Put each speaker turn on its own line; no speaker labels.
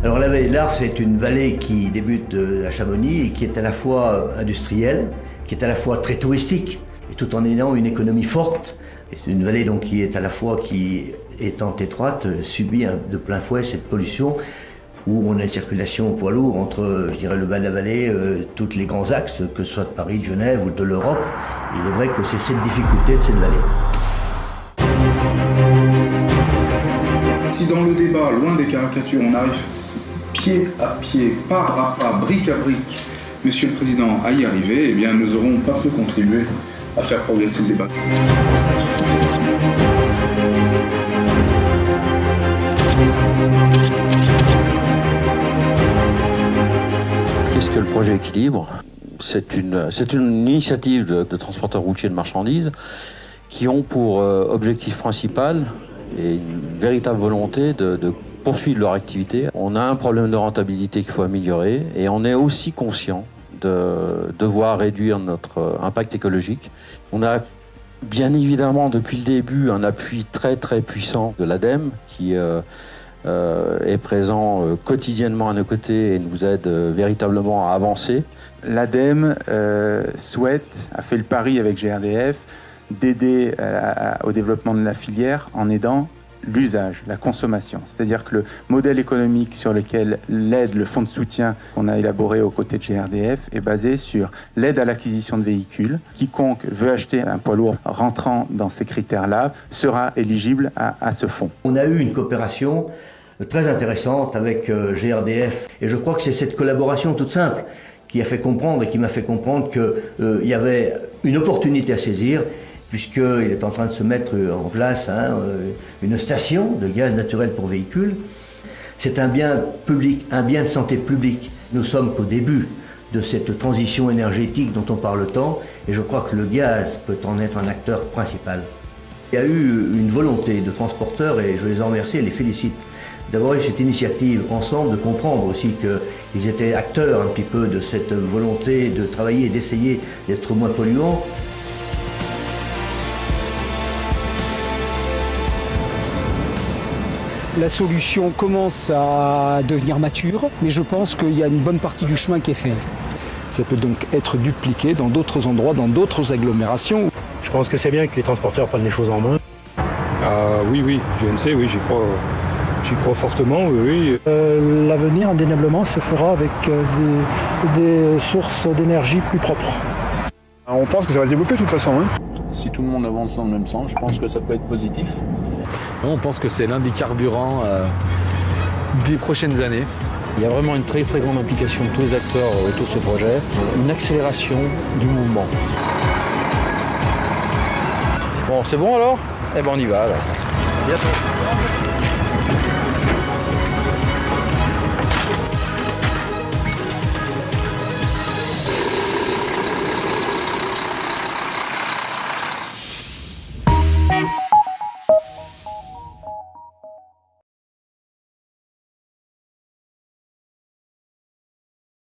Alors la vallée de l'Ars, c'est une vallée qui débute à Chamonix et qui est à la fois industrielle, qui est à la fois très touristique, et tout en ayant une économie forte. Et c'est une vallée donc qui est à la fois, qui étant étroite, subit de plein fouet cette pollution, où on a une circulation poids lourd entre, je dirais, le bas de la vallée, tous les grands axes, que ce soit de Paris, de Genève ou de l'Europe. Il est vrai que c'est cette difficulté de cette vallée.
Si dans le débat, loin des caricatures, on arrive pied à pied, pas à pas, brique à brique, Monsieur le Président, à y arriver, eh bien nous aurons pas peu contribué à faire progresser le débat.
Qu'est-ce que le projet Équilibre ? C'est une initiative de transporteurs routiers de marchandises qui ont pour objectif principal et une véritable volonté de poursuivre leur activité. On a un problème de rentabilité qu'il faut améliorer et on est aussi conscient de devoir réduire notre impact écologique. On a bien évidemment depuis le début un appui très très puissant de l'ADEME qui est présent quotidiennement à nos côtés et nous aide véritablement à avancer.
L'ADEME a fait le pari avec GRDF d'aider au développement de la filière en aidant l'usage, la consommation. C'est-à-dire que le modèle économique sur lequel l'aide, le fonds de soutien qu'on a élaboré aux côtés de GRDF est basé sur l'aide à l'acquisition de véhicules. Quiconque veut acheter un poids lourd rentrant dans ces critères-là sera éligible à ce fonds.
On a eu une coopération très intéressante avec GRDF et je crois que c'est cette collaboration toute simple qui a fait comprendre et qui m'a fait comprendre qu'il y avait une opportunité à saisir, puisqu'il est en train de se mettre en place une station de gaz naturel pour véhicules. C'est un bien public, un bien de santé publique. Nous sommes qu'au début de cette transition énergétique dont on parle tant, et je crois que le gaz peut en être un acteur principal. Il y a eu une volonté de transporteurs, et je les en remercie et les félicite, d'avoir eu cette initiative ensemble, de comprendre aussi qu'ils étaient acteurs un petit peu de cette volonté de travailler et d'essayer d'être moins polluants.
La solution commence à devenir mature, mais je pense qu'il y a une bonne partie du chemin qui est fait. Ça peut donc être dupliqué dans d'autres endroits, dans d'autres agglomérations.
Je pense que c'est bien que les transporteurs prennent les choses en main.
Oui, GNC, oui, j'y crois fortement, oui.
L'avenir, indéniablement, se fera avec des sources d'énergie plus propres.
On pense que ça va se développer de toute façon.
Si tout le monde avance dans le même sens, je pense que ça peut être positif.
On pense que c'est l'un des carburants des prochaines années.
Il y a vraiment une très très grande implication de tous les acteurs autour de ce projet, une accélération du mouvement.
Bon, c'est bon alors ? Eh ben on y va alors.
Bientôt.